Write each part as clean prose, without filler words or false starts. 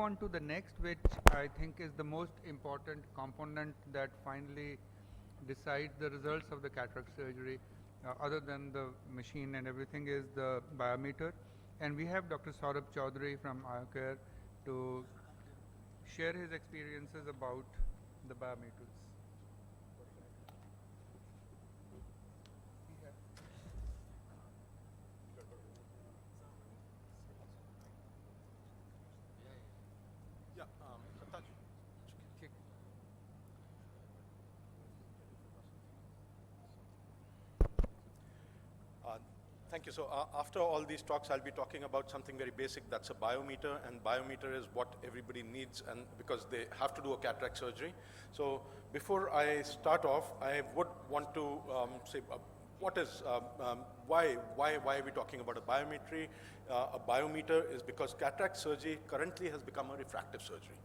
On to the next, which I think is the most important component that finally decides the results of the cataract surgery, other than the machine and everything, is the biometer. And we have Dr. Saurabh Chaudhary from IOCare to share his experiences about the biometers. Yeah, Sataj. Uh, Thank you. So after all these talks, I'll be talking about something very basic. That's a biometer, and biometer is what everybody needs, and because they have to do a cataract surgery. So before I start off, I would want to say what is why are we talking about a biometry? A biometer is because cataract surgery currently has become a refractive surgery.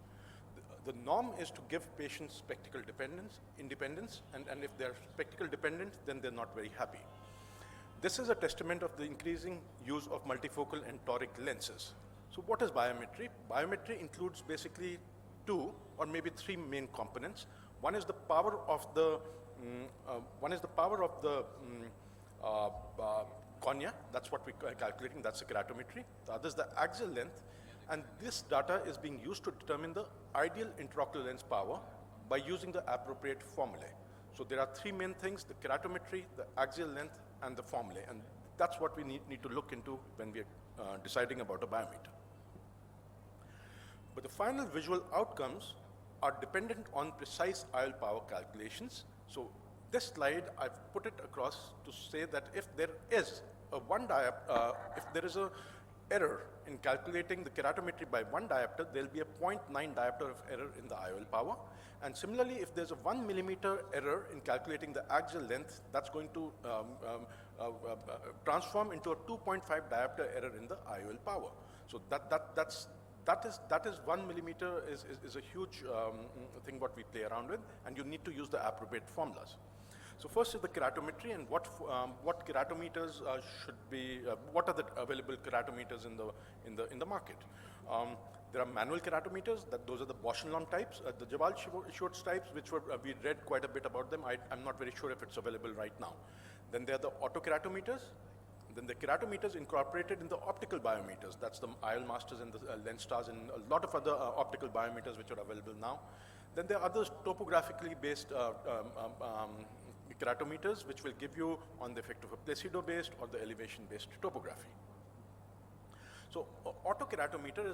The norm is to give patients spectacle independence, and if they're spectacle dependent, then they're not very happy. This is a testament of the increasing use of multifocal and toric lenses. So what is biometry? Biometry includes basically two or maybe three main components. One is the power of the cornea. That's what we're calculating. That's the keratometry. The other is the axial length, and this data is being used to determine the ideal intraocular lens power by using the appropriate formulae. So there are three main things: the keratometry, the axial length, and the formulae, and that's what we need to look into when we are deciding about a biometer. But the final visual outcomes are dependent on precise IOL power calculations. So this slide, I've put it across to say that if there is a error in calculating the keratometry by one diopter, there'll be a 0.9 diopter of error in the IOL power. And similarly, if there's a 1 millimeter error in calculating the axial length, that's going to transform into a 2.5 diopter error in the IOL power. So that is 1 millimeter is a huge thing what we play around with, and you need to use the appropriate formulas. So first is the keratometry, and what keratometers should be. What are the available keratometers in the market? There are manual keratometers. Those are the Bausch & Lomb types. The Jabal Schwartz types, which we read quite a bit about them. I'm not very sure if it's available right now. Then there are the auto keratometers. Then the keratometers incorporated in the optical biometers. That's the IOL Masters and the Lenstars and a lot of other optical biometers which are available now. Then there are others topographically based keratometers, which will give you on the effect of a Placido-based or the elevation-based topography. So autokeratometer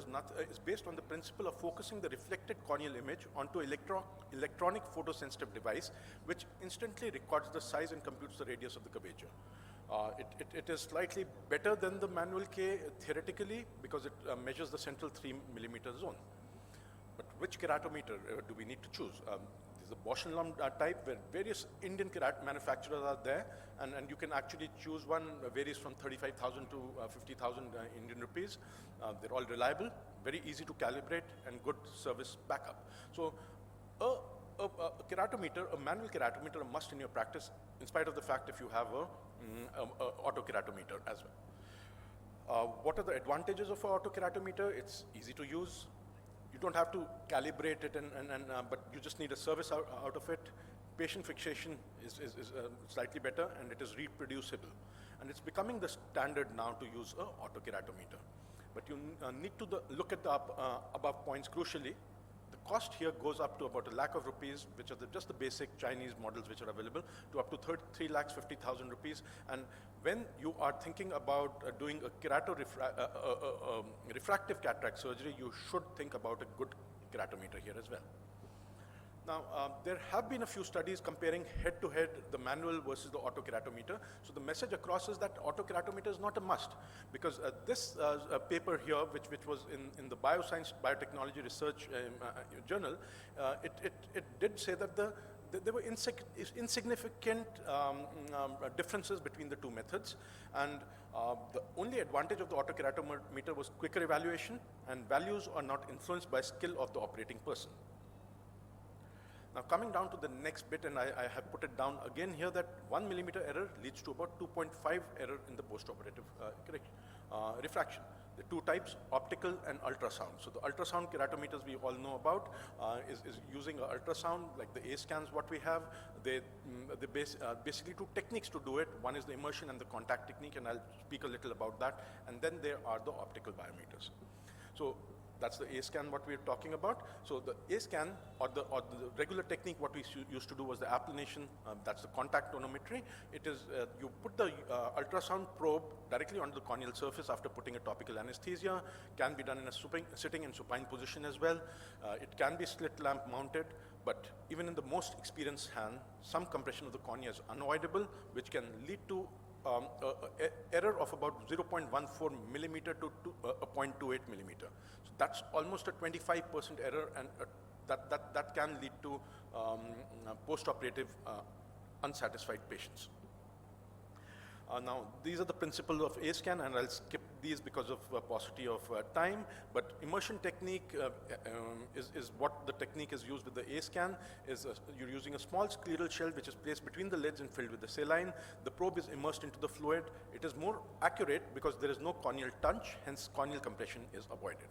is based on the principle of focusing the reflected corneal image onto electronic photosensitive device, which instantly records the size and computes the radius of the curvature. It is slightly better than the manual K theoretically because it measures the central 3 millimeter zone. But which keratometer do we need to choose? There's a Bausch & Lomb type where various Indian manufacturers are there, and you can actually choose one. Varies from 35,000 to 50,000 Indian rupees. They're all reliable, very easy to calibrate, and good service backup. So a keratometer, a manual keratometer, a must in your practice, in spite of the fact if you have a auto keratometer as well. What are the advantages of an auto keratometer? It's easy to use. You don't have to calibrate it, but you just need a service out of it. Patient fixation is slightly better, and it is reproducible. And it's becoming the standard now to use an auto keratometer. But you need to look at the above points crucially. The cost here goes up to about 1 lakh of rupees, which are just the basic Chinese models which are available, to up to 3,50,000 rupees. And when you are thinking about doing a refractive cataract surgery, you should think about a good keratometer here as well. Now, there have been a few studies comparing head-to-head the manual versus the auto keratometer. So the message across is that auto keratometer is not a must, because this paper here, which was in the Bioscience Biotechnology Research Journal, it did say that there were insignificant differences between the two methods, and the only advantage of the auto keratometer was quicker evaluation, and values are not influenced by skill of the operating person. Now coming down to the next bit, and I have put it down again here, that 1 millimeter error leads to about 2.5 error in the post-operative refraction. The two types, optical and ultrasound. So the ultrasound keratometers we all know about is using a ultrasound, like the A-scans what we have. Basically two techniques to do it. One is the immersion and the contact technique, and I'll speak a little about that. And then there are the optical biometers. So that's the A-scan what we're talking about. So the A-scan or the regular technique what we used to do was the applanation, that's the contact tonometry. It is, you put the ultrasound probe directly onto the corneal surface after putting a topical anesthesia. Can be done in a sitting and supine position as well. It can be slit lamp mounted, but even in the most experienced hand, some compression of the cornea is unavoidable, which can lead to error of about 0.14 millimeter to 0.28 millimeter. So that's almost a 25% error, and that can lead to post-operative unsatisfied patients. Now, these are the principles of A-scan, and I'll skip these because of paucity of time. But immersion technique is what the technique is used with the A-scan. You're using a small scleral shell which is placed between the lids and filled with the saline. The probe is immersed into the fluid. It is more accurate because there is no corneal touch, hence corneal compression is avoided.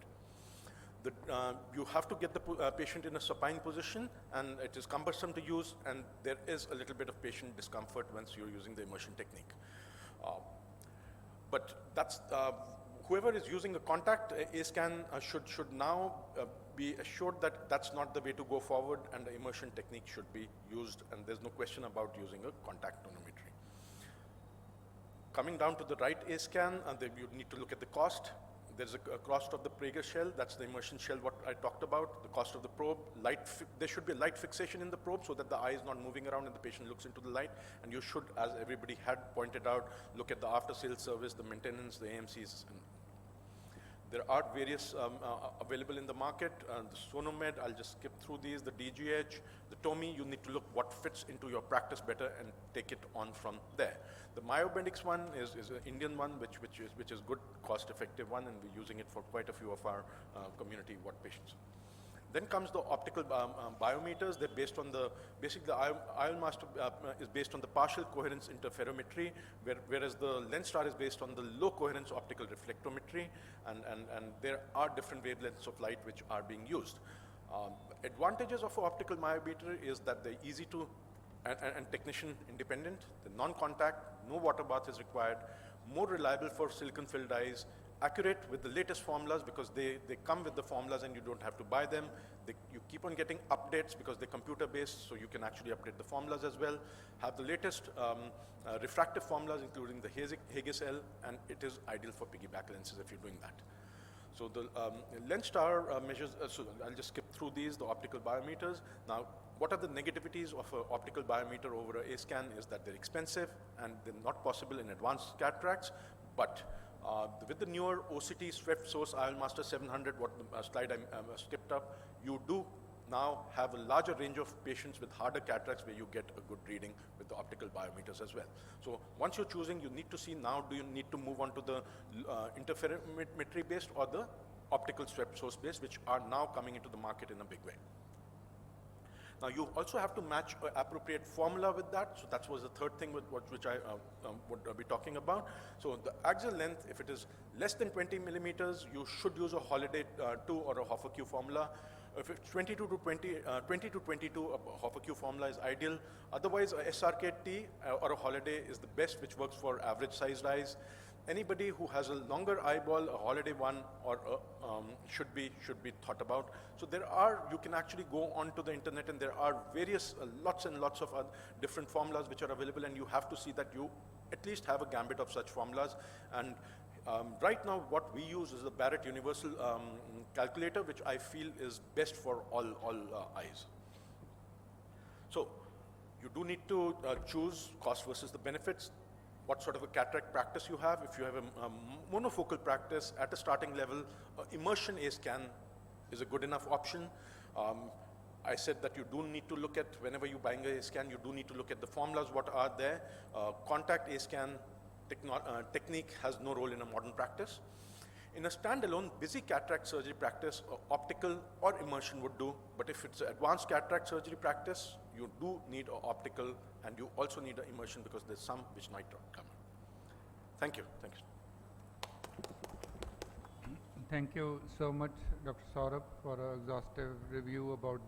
You have to get the patient in a supine position, and it is cumbersome to use, and there is a little bit of patient discomfort once you're using the immersion technique. But that's, whoever is using a contact A-scan should now be assured that that's not the way to go forward, and the immersion technique should be used, and there's no question about using a contact tonometry. Coming down to the right A-scan, you need to look at the cost. There's a cost of the Prager shell, that's the immersion shell what I talked about, the cost of the probe, there should be a light fixation in the probe so that the eye is not moving around and the patient looks into the light, and you should, as everybody had pointed out, look at the after-sales service, the maintenance, the AMCs. And there are various available in the market, the Sonomed, I'll just skip through these, the DGH, the TOMI, you need to look what fits into your practice better and take it on from there. The Myobendix one is an Indian one, which is good, cost-effective one, and we're using it for quite a few of our community patients. Then comes the optical biometers. They're based on basically the IOLMaster is based on the partial coherence interferometry, whereas the LensStar is based on the low coherence optical reflectometry, and there are different wavelengths of light which are being used. Advantages of an optical biometer is that they're easy to and technician independent, the non-contact, no water bath is required, more reliable for silicon filled eyes, accurate with the latest formulas because they come with the formulas and you don't have to buy them. You keep on getting updates because they're computer based, so you can actually update the formulas as well. Have the latest refractive formulas including the Haigis-L, and it is ideal for piggyback lenses if you're doing that. So the LensStar measures, so I'll just skip through these, the optical biometers. Now, what are the negativities of an optical biometer over an A-scan is that they're expensive and they're not possible in advanced cataracts, but with the newer OCT Swift Source IOLMaster 700, what the slide I skipped up, you do now have a larger range of patients with harder cataracts where you get a good reading with the optical biometers as well. So once you're choosing, you need to see now, do you need to move on to the interferometry based or the optical Swift Source based, which are now coming into the market in a big way. Now you also have to match an appropriate formula with that. So that was the third thing which I would be talking about. So the axial length, if it is less than 20 millimeters, you should use a Holiday 2 or a Hoffer-Q formula. If it's 20 to 22, a Hoffer-Q formula is ideal. Otherwise, a SRK-T or a Holiday is the best, which works for average sized eyes. Anybody who has a longer eyeball, a Holiday 1 or should be thought about. So you can actually go onto the internet and there are various, lots and lots of different formulas which are available, and you have to see that you at least have a gambit of such formulas. And right now what we use is the Barrett Universal calculator, which I feel is best for all eyes. So you do need to choose cost versus the benefits. What sort of a cataract practice you have. If you have a monofocal practice at a starting level, immersion A-scan is a good enough option. I said that you do need to look at, whenever you're buying a A-scan, you do need to look at the formulas, what are there. Contact A-scan technique has no role in a modern practice. In a standalone busy cataract surgery practice, optical or immersion would do, but if it's an advanced cataract surgery practice, you do need an optical and you also need an immersion because there's some which might not come. Thank you. Thank you. Thank you so much, Dr. Saurabh, for an exhaustive review about